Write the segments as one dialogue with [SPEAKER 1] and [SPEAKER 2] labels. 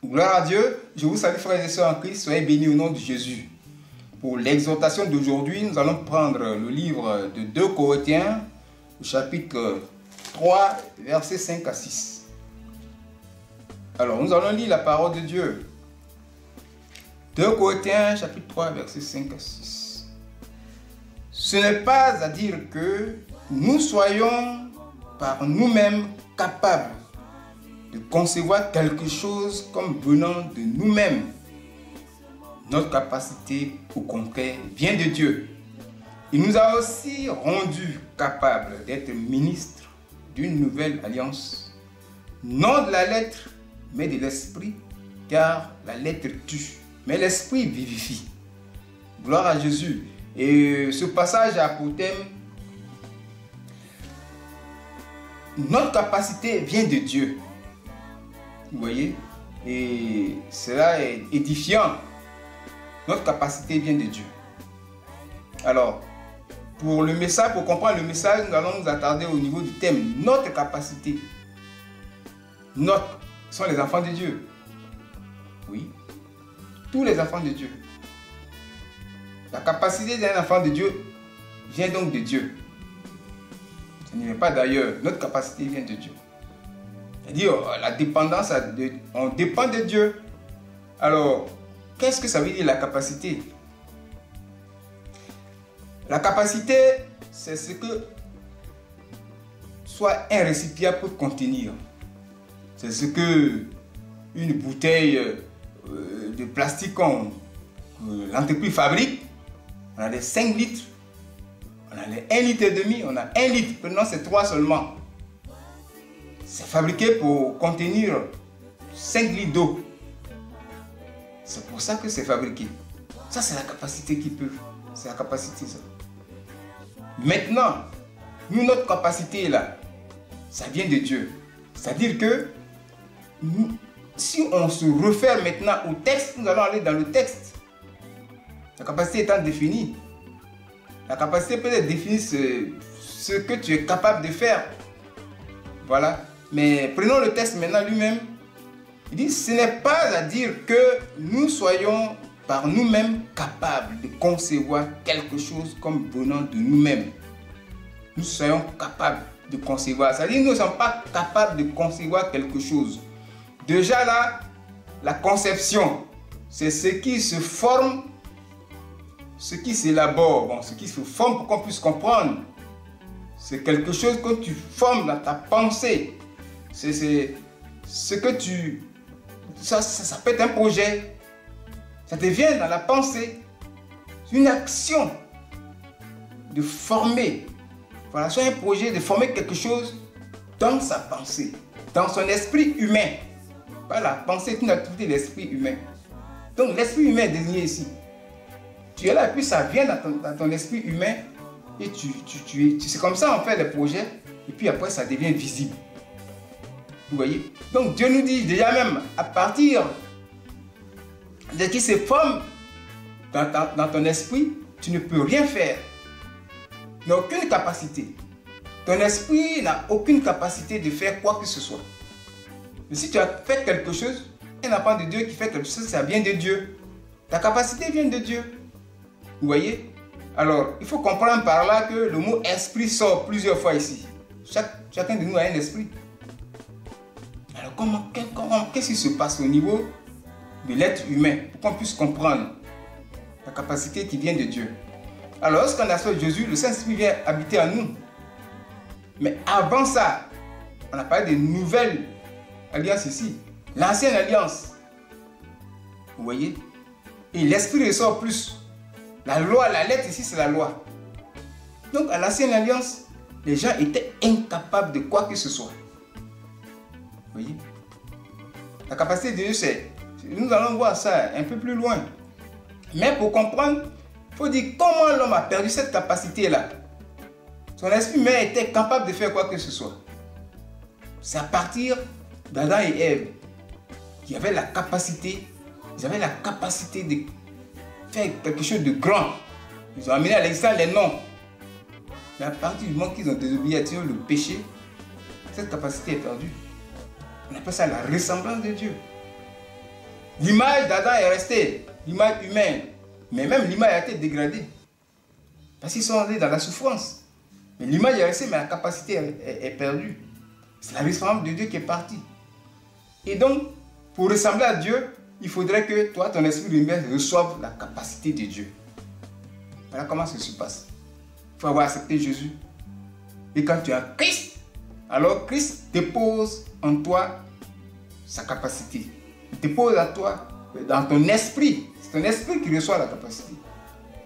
[SPEAKER 1] Gloire à Dieu, je vous salue frères et sœurs en Christ, soyez bénis au nom de Jésus. Pour l'exhortation d'aujourd'hui, nous allons prendre le livre de 2 Corinthiens, chapitre 3, versets 5 à 6. Alors, nous allons lire la parole de Dieu. 2 Corinthiens, chapitre 3, versets 5 à 6. Ce n'est pas à dire que nous soyons par nous-mêmes capables de concevoir quelque chose comme venant de nous-mêmes. Notre capacité, au contraire, vient de Dieu. Il nous a aussi rendus capables d'être ministres d'une nouvelle alliance, non de la lettre, mais de l'esprit, car la lettre tue, mais l'esprit vivifie. Gloire à Jésus. Et ce passage a pour thème: notre capacité vient de Dieu. Vous voyez? Et cela est édifiant. Notre capacité vient de Dieu. Alors, pour le message, pour comprendre le message, nous allons nous attarder au niveau du thème. Notre capacité. Notre sont les enfants de Dieu. Oui. Tous les enfants de Dieu. La capacité d'un enfant de Dieu vient donc de Dieu. Ce n'est pas d'ailleurs. Notre capacité vient de Dieu. C'est-à-dire, la dépendance, on dépend de Dieu. Alors, qu'est-ce que ça veut dire la capacité? La capacité, c'est ce que soit un récipient peut contenir. C'est ce que une bouteille de plastique l'entreprise fabrique. On a des 5 litres, on a les 1,5 litre, on a 1 litre, maintenant c'est 3 seulement. C'est fabriqué pour contenir 5 litres d'eau. C'est pour ça que c'est fabriqué. Ça, c'est la capacité qui peut. C'est la capacité, ça. Maintenant, nous, notre capacité là, ça vient de Dieu. C'est-à-dire que si on se réfère maintenant au texte, nous allons aller dans le texte. La capacité étant définie. La capacité peut être définie ce que tu es capable de faire. Voilà. Mais prenons le texte maintenant lui-même. Il dit, ce n'est pas à dire que nous soyons par nous-mêmes capables de concevoir quelque chose comme venant de nous-mêmes. Nous soyons capables de concevoir. C'est-à-dire que nous ne sommes pas capables de concevoir quelque chose. Déjà là, la conception, c'est ce qui se forme, ce qui s'élabore, bon, ce qui se forme pour qu'on puisse comprendre. C'est quelque chose que tu formes dans ta pensée. C'est ce que tu... Ça peut être un projet. Ça te vient dans la pensée. C'est une action de former. Voilà, c'est un projet de former quelque chose dans sa pensée, dans son esprit humain. Voilà, la pensée est une activité de l'esprit humain. Donc l'esprit humain est désigné ici. Tu es là et puis ça vient dans ton esprit humain et c'est comme ça on fait les projets et puis après ça devient visible. Vous voyez? Donc Dieu nous dit déjà même à partir de ce qui se forme dans ton esprit, tu ne peux rien faire. Tu n'as aucune capacité. Ton esprit n'a aucune capacité de faire quoi que ce soit. Mais si tu as fait quelque chose, un enfant de Dieu qui fait quelque chose, ça vient de Dieu. Ta capacité vient de Dieu. Vous voyez? Alors, il faut comprendre par là que le mot esprit sort plusieurs fois ici. Chacun de nous a un esprit. Alors, qu'est-ce qui se passe au niveau de l'être humain pour qu'on puisse comprendre la capacité qui vient de Dieu? Alors, lorsqu'on accepte Jésus, le Saint-Esprit vient habiter en nous. Mais avant ça, on a parlé de nouvelle alliance ici. L'ancienne alliance. Vous voyez? Et l'Esprit ressort plus. La loi, la lettre ici, c'est la loi. Donc, à l'ancienne alliance, les gens étaient incapables de quoi que ce soit. Vous voyez? La capacité de Dieu, c'est... Nous allons voir ça un peu plus loin. Mais pour comprendre, il faut dire comment l'homme a perdu cette capacité-là. Son esprit humain était capable de faire quoi que ce soit. C'est à partir d'Adam et Ève qui avaient la capacité, ils avaient la capacité de faire quelque chose de grand. Ils ont amené à l'existence les noms. Mais à partir du moment qu'ils ont désobéi à Dieu, le péché, cette capacité est perdue. On appelle ça la ressemblance de Dieu. L'image d'Adam est restée, l'image humaine. Mais même l'image a été dégradée. Parce qu'ils sont allés dans la souffrance. Mais l'image est restée, mais la capacité est perdue. C'est la ressemblance de Dieu qui est partie. Et donc, pour ressembler à Dieu, il faudrait que toi, ton esprit lumière, reçoive la capacité de Dieu. Voilà comment ça se passe. Il faut avoir accepté Jésus. Et quand tu as Christ, alors Christ dépose en toi sa capacité. Il dépose en toi, dans ton esprit. C'est ton esprit qui reçoit la capacité.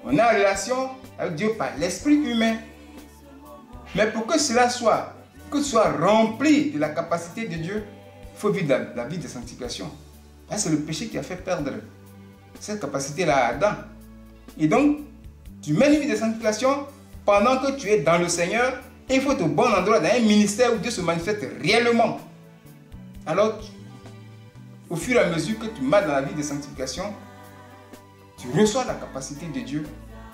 [SPEAKER 1] On est en relation avec Dieu par l'esprit humain. Mais pour que cela soit, que tu sois rempli de la capacité de Dieu, il faut vivre la vie de sanctification. C'est le péché qui a fait perdre cette capacité-là à Adam. Et donc, tu mènes une vie de sanctification pendant que tu es dans le Seigneur et il faut être au bon endroit, dans un ministère où Dieu se manifeste réellement. Alors, au fur et à mesure que tu marches dans la vie de sanctification, tu reçois la capacité de Dieu.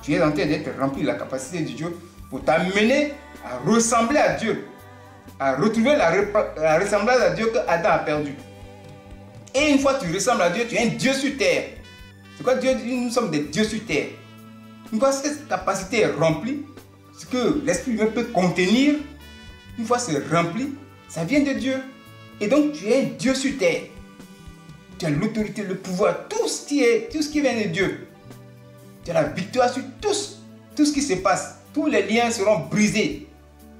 [SPEAKER 1] Tu es en train d'être rempli de la capacité de Dieu pour t'amener à ressembler à Dieu, à retrouver la ressemblance à Dieu que Adam a perdu. Et une fois que tu ressembles à Dieu, tu es un Dieu sur terre. C'est quoi Dieu dit? Nous sommes des dieux sur terre. Une fois que cette capacité est remplie, ce que l'esprit humain peut contenir, une fois que c'est rempli, ça vient de Dieu. Et donc tu es un Dieu sur terre. Tu as l'autorité, le pouvoir, tout ce qui vient de Dieu. Tu as la victoire sur tout ce qui se passe. Tous les liens seront brisés.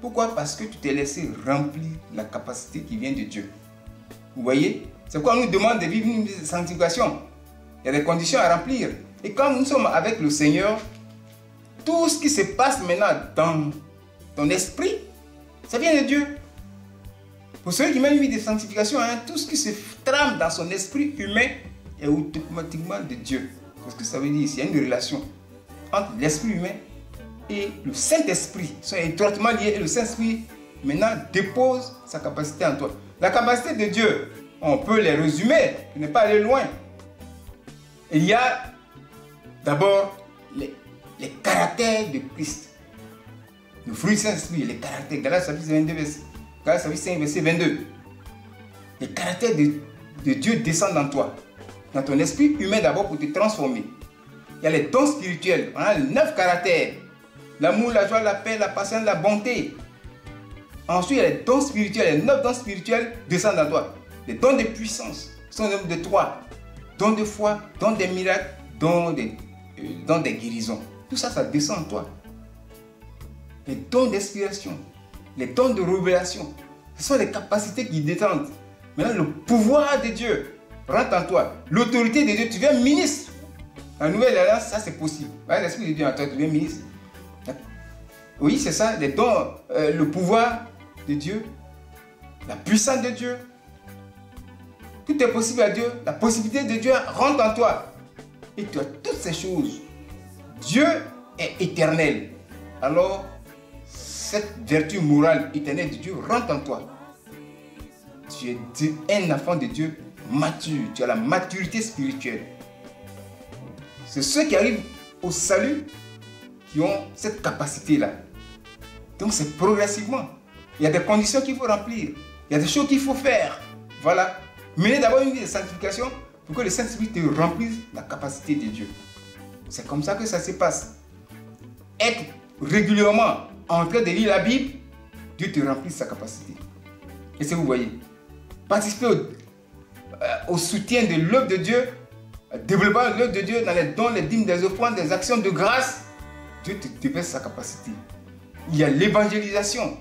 [SPEAKER 1] Pourquoi? Parce que tu t'es laissé remplir la capacité qui vient de Dieu. Vous voyez? C'est pourquoi on nous demande de vivre une vie de sanctification. Il y a des conditions à remplir. Et quand nous sommes avec le Seigneur, tout ce qui se passe maintenant dans ton esprit, ça vient de Dieu. Pour celui qui mène une vie de sanctification, tout ce qui se trame dans son esprit humain est automatiquement de Dieu. C'est ce que ça veut dire ici. Il y a une relation entre l'esprit humain et le Saint-Esprit. Ils sont étroitement liés et le Saint-Esprit maintenant dépose sa capacité en toi. La capacité de Dieu, on peut les résumer, pour ne pas aller loin. Il y a d'abord les caractères de Christ. Le fruit du Saint-Esprit, les caractères. Galates chapitre 5, verset 22. Les caractères de Dieu descendent dans toi. Dans ton esprit humain d'abord pour te transformer. Il y a les dons spirituels. On a les 9 caractères. L'amour, la joie, la paix, la patience, la bonté. Ensuite, il y a les dons spirituels. Les 9 dons spirituels descendent dans toi. Les dons de puissance sont au nombre de 3. Dons de foi, dons des miracles, dons des guérisons. Tout ça, ça descend en toi. Les dons d'inspiration, les dons de révélation, ce sont les capacités qui descendent. Maintenant, le pouvoir de Dieu rentre en toi. L'autorité de Dieu, tu deviens ministre. La nouvelle alliance, ça c'est possible. L'Esprit de Dieu en toi, tu deviens ministre. Oui, c'est ça, les dons, le pouvoir de Dieu, la puissance de Dieu. Tout est possible à Dieu. La possibilité de Dieu rentre en toi. Et tu as toutes ces choses. Dieu est éternel. Alors, cette vertu morale éternelle de Dieu rentre en toi. Tu es un enfant de Dieu mature. Tu as la maturité spirituelle. C'est ceux qui arrivent au salut qui ont cette capacité-là. Donc, c'est progressivement. Il y a des conditions qu'il faut remplir. Il y a des choses qu'il faut faire. Voilà. Menez d'abord une vie de sanctification pour que le Saint-Esprit te remplisse la capacité de Dieu. C'est comme ça que ça se passe. Être régulièrement en train de lire la Bible, Dieu te remplit sa capacité. Et c'est vous voyez. Participer au soutien de l'œuvre de Dieu, développant l'œuvre de Dieu dans les dons, les dîmes, les offrandes, des actions de grâce, Dieu te déverse sa capacité. Il y a l'évangélisation.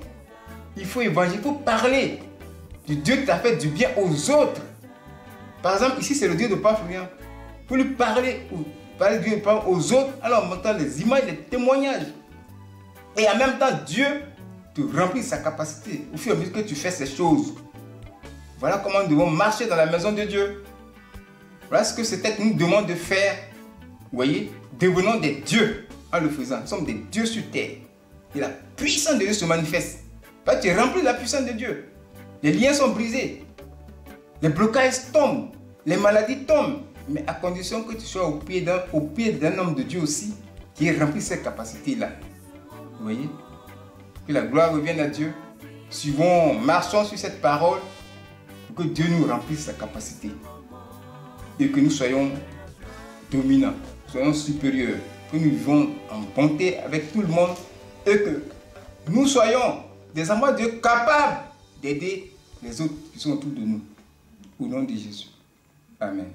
[SPEAKER 1] Il faut évangéliser, il faut parler de Dieu qui t'a fait du bien aux autres. Par exemple, ici c'est le Dieu de Paphrian. Il faut lui parler de Dieu aux autres, alors en montrant les images, les témoignages. Et en même temps, Dieu te remplit sa capacité au fur et à mesure que tu fais ces choses. Voilà comment nous devons marcher dans la maison de Dieu. Voilà ce que cette nous demande de faire. Vous voyez, devenons des dieux en le faisant. Nous sommes des dieux sur terre. Et la puissance de Dieu se manifeste. Parce que tu es rempli de la puissance de Dieu. Les liens sont brisés. Les blocages tombent. Les maladies tombent. Mais à condition que tu sois au pied d'un homme de Dieu aussi, qui est rempli de cette capacité-là. Vous voyez? Que la gloire revienne à Dieu. Suivons, marchons sur cette parole pour que Dieu nous remplisse sa capacité. et que nous soyons dominants, soyons supérieurs, que nous vivons en bonté avec tout le monde et que nous soyons des enfants de Dieu capables d'aider les autres qui sont autour de nous. Au nom de Jésus. Amen.